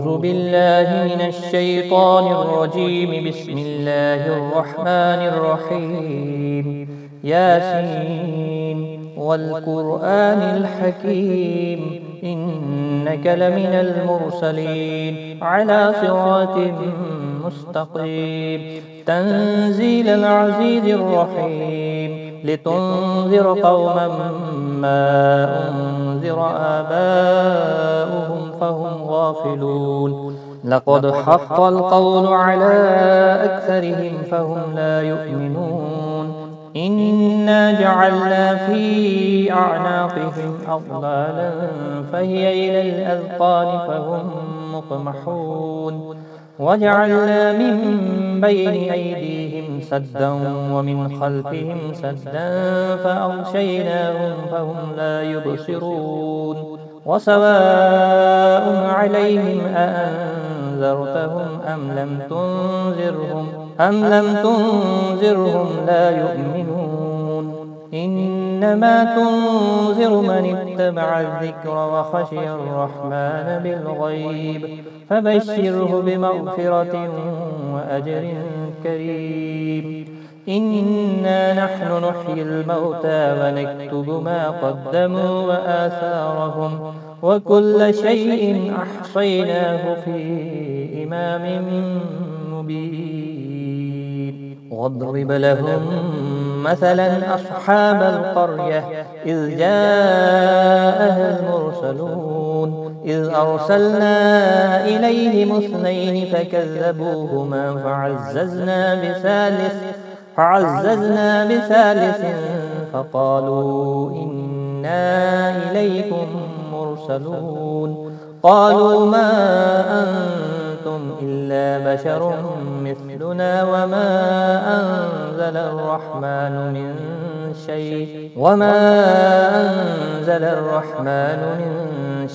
أعوذ بالله من الشيطان الرجيم. بسم الله الرحمن الرحيم. ياسين والقرآن الحكيم إنك لمن المرسلين على صراط مستقيم تنزيل العزيز الرحيم لتنذر قوما ما أنذر آباؤهم فهم غافلون. لقد حق القول على أكثرهم فهم لا يؤمنون. إنا جعلنا في أعناقهم أغلالا فهي إلى الأذقان فهم مقمحون. وجعلنا من بين أيديهم سدا ومن خلفهم سدا فأغشيناهم فهم لا يبصرون. وسواء عليهم أأنذرتهم أم لم تنذرهم لا يؤمنون. إنما تنذر من اتبع الذكر وخشي الرحمن بالغيب فبشره بمغفرة وأجر كريم. إنا نحن نحيي الموتى ونكتب ما قدموا وآثارهم وكل شيء أحصيناه في إمام مبين. واضرب لهم مثلا أصحاب القرية إذ جاءها المرسلون إذ أرسلنا إليهم اثنين فكذبوهما فعززنا بثالث فقالوا إنا إليكم مرسلون. قالوا ما أنتم إلا بشر مثلنا وما أنزل الرحمن من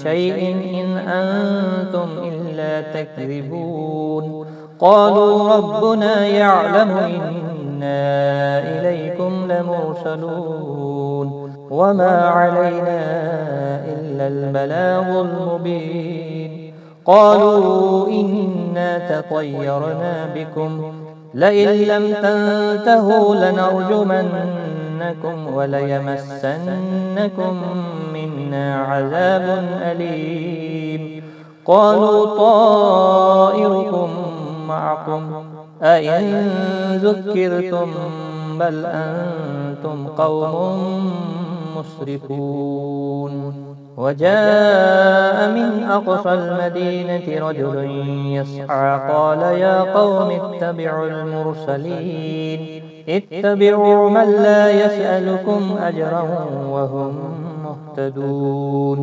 شيء إن أنتم إلا تكذبون. قالوا ربنا يعلم إنا إليكم لمرسلون وما علينا إلا البلاغ المبين. قالوا إنا تطيرنا بكم لئن لم تنتهوا لنرجمنكم وليمسنكم منا عذاب أليم. قالوا طائركم معكم أئن ذكرتم بل أنتم قوم مسرفون. وجاء من أقصى المدينة رجل يسعى قال يا قوم اتبعوا المرسلين اتبعوا من لا يسألكم أجرا وهم مهتدون.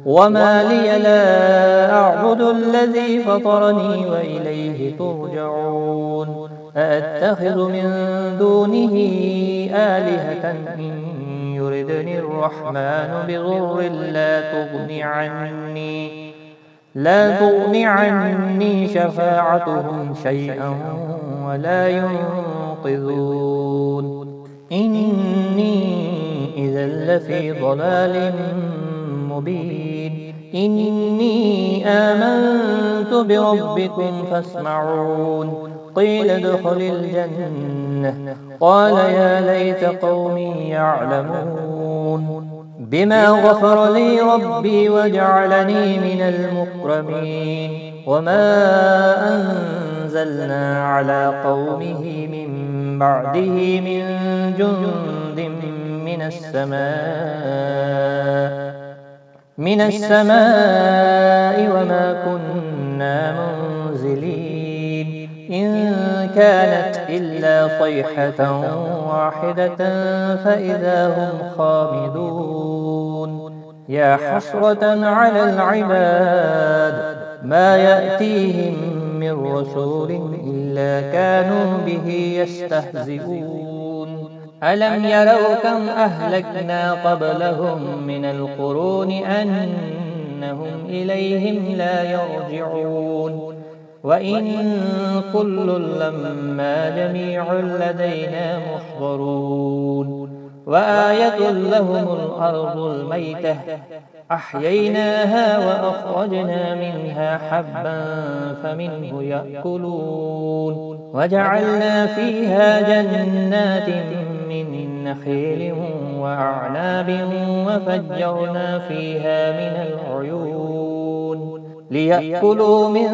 وما لي لا أعبد الذي فطرني وإليه ترجعون. أأتخذ من دونه آلهة إن يردني الرحمن بضر لا تغن عني شفاعتهم شيئا ولا ينقذون. إني إذا لفي ضلال مبين. إني آمنت بربكم فاسمعون. قيل ادخل الجنة قال يا ليت قومي يعلمون بما غفر لي ربي وجعلني من المكرمين. وما أنزلنا على قومه من بعده من جند من السماء وما كنا منزلين. إن كانت إلا صيحة واحدة فإذا هم خامدون. يا حسرة على العباد ما يأتيهم من رسول إلا كانوا به يستهزئون. ألم يروا كم أهلكنا قبلهم من القرون أنهم إليهم لا يرجعون. وإن كل لما جميع لدينا محضرون. وآية لهم الأرض الميتة أحييناها وأخرجنا منها حبا فمنه يأكلون وجعلنا فيها جنات من نخيل وأعناب وفجرنا فيها من العيون ليأكلوا من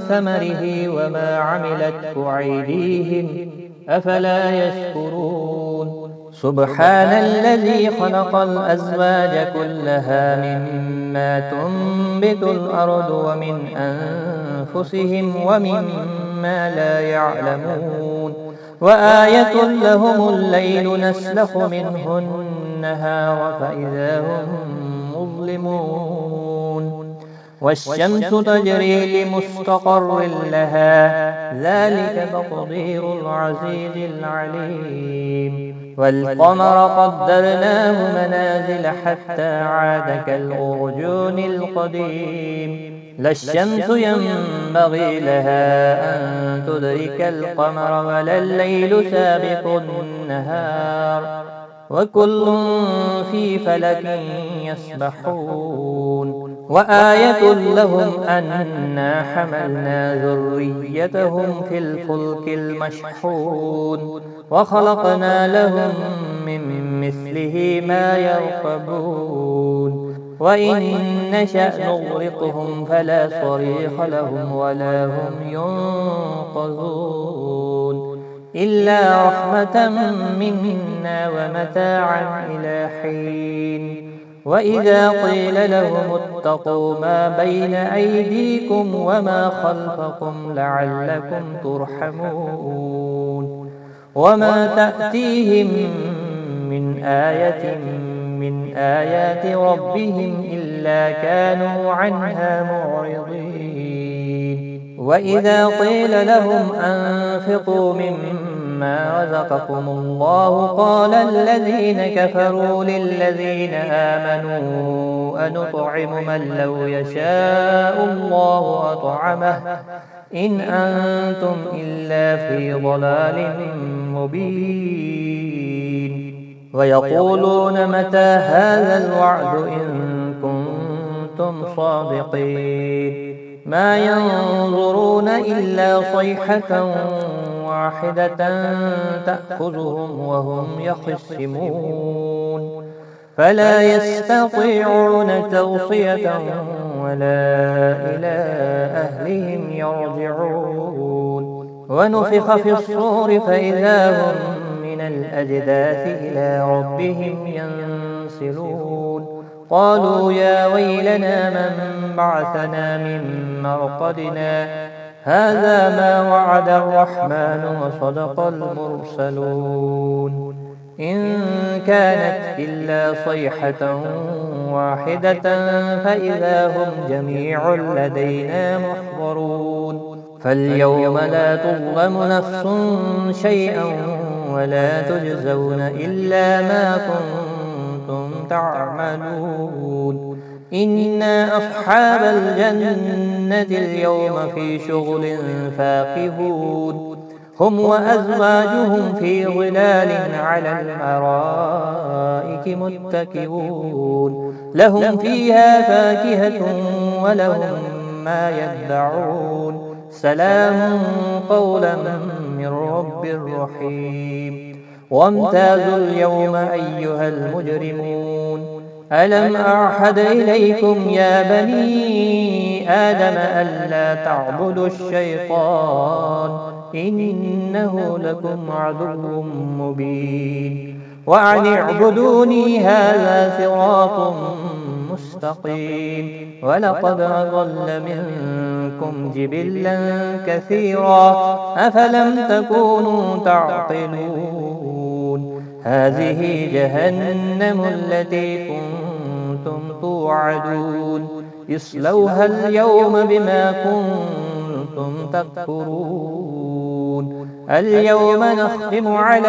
ثمره وما عملته أيديهم أفلا يشكرون سبحان الذي خلق الأزواج كلها مما تنبت الأرض ومن أنفسهم ومما لا يعلمون وآية لهم الليل نسلخ منه النهار فإذا هم مظلمون والشمس تجري لمستقر لها ذلك تقدير العزيز العليم والقمر قدرناه منازل حتى عاد كالأرجون القديم لا الشمس ينبغي لها أن تدرك القمر ولا الليل سابق النهار وكل في فلك يسبحون وآية لهم أنا حملنا ذريتهم في الفلك المشحون وخلقنا لهم من مثله ما يركبون وإن نشأ نغرقهم فلا صريخ لهم ولا هم ينقذون إلا رحمة منا ومتاعا إلى حين وإذا قيل لهم اتقوا ما بين أيديكم وما خلفكم لعلكم ترحمون وما تأتيهم من آية من آيات ربهم إلا كانوا عنها معرضين وإذا قيل لهم أنفقوا مما رزقكم الله قال الذين كفروا للذين آمنوا أنطعم من لو يشاء الله أطعمه إن أنتم إلا في ضلال مبين ويقولون متى هذا الوعد إن كنتم صادقين ما ينظرون إلا صيحة واحدة تأخذهم وهم يخصمون فلا يستطيعون توصية ولا إلى أهلهم يرجعون ونفخ في الصور فإذا هم من الأجداث إلى ربهم ينسلون قالوا يا ويلنا من بعثنا من مرقدنا هذا ما وعد الرحمن وصدق المرسلون إن كانت إلا صيحة واحدة فإذا هم جميع لدينا محضرون فاليوم لا تظلم نفس شيئا ولا تجزون إلا ما كنتم تعملون إنا أصحاب الجنة اليوم في شغل فاكهون هم وأزواجهم في ظلال على الأرائك متكئون لهم فيها فاكهة ولهم ما يدعون سلام قولا من رب رحيم وامتازوا اليوم أيها المجرمون ألم أعهد إليكم يا بني آدم ألا تعبدوا الشيطان إنه لكم عدو مبين وأن اعبدوني هذا صراط مستقيم ولقد أضل منكم جبلا كثيرا أفلم تكونوا تعقلون هذه جهنم التي كنتم توعدون اصلوها اليوم بما كنتم تكفرون اليوم نختم على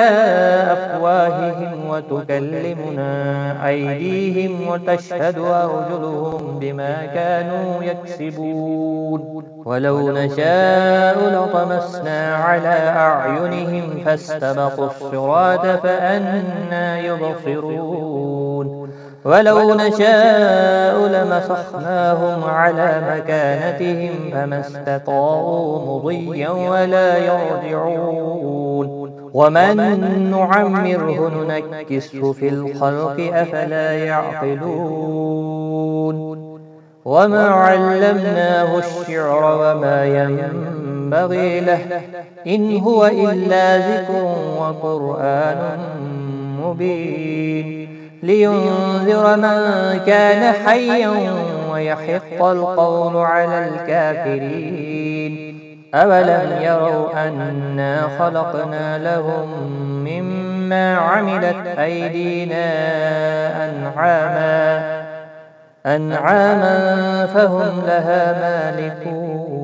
أفواههم وتكلمنا أيديهم وتشهد أرجلهم بما كانوا يكسبون ولو نشاء لطمسنا على أعينهم فاستبقوا الصراط فأنى يبصرون ولو نشاء لمسخناهم على مكانتهم فما استطاعوا مضيا ولا يرجعون ومن نعمره ننكسه في الخلق أفلا يعقلون وما علمناه الشعر وما ينبغي له إن هو إلا ذكر وقرآن مبين لينذر من كان حيا ويحق القول على الكافرين أولم يروا أنا خلقنا لهم مما عملت أيدينا أنعاما فهم لها مالكون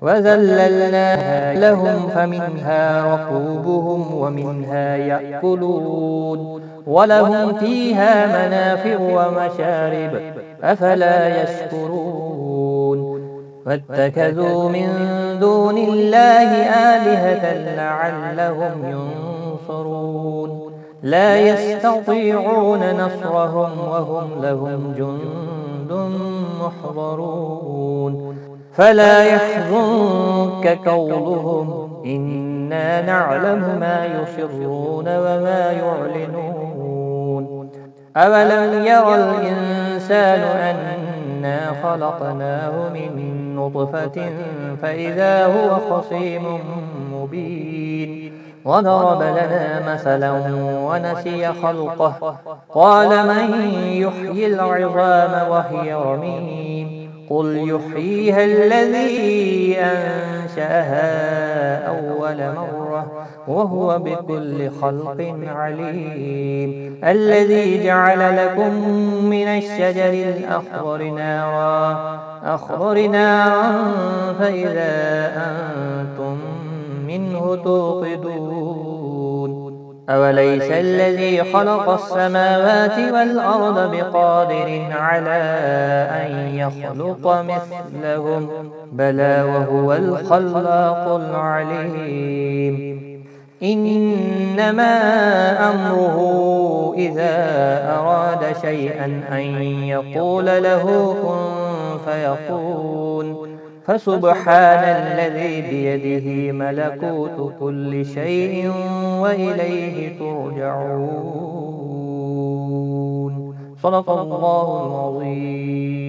وذللناها لهم فمنها ركوبهم ومنها يأكلون ولهم فيها منافع ومشارب أفلا يشكرون واتخذوا من دون الله آلهة لعلهم ينصرون لا يستطيعون نصرهم وهم لهم جند محضرون فلا يحزنك قولهم إنا نعلم ما يسرون وما يعلنون أولم ير الإنسان أنا خلقناه من نطفة فإذا هو خصيم مبين وضرب لنا مثلا ونسي خلقه قال من يحيي العظام وهي رميم قل يحييها الذي أنشأها أول مرة وهو بكل خلق عليم الذي جعل لكم من الشجر الأخضر نارا فإذا أنتم منه توقدون أوليس الذي خلق السماوات والأرض بقادر على أن يخلق مثلهم بلى وهو الخلاق العليم إنما أمره إذا أراد شيئا أن يقول له كن فيكون فسبحان الذي بيده ملكوت كل شيء وإليه ترجعون صدق الله العظيم.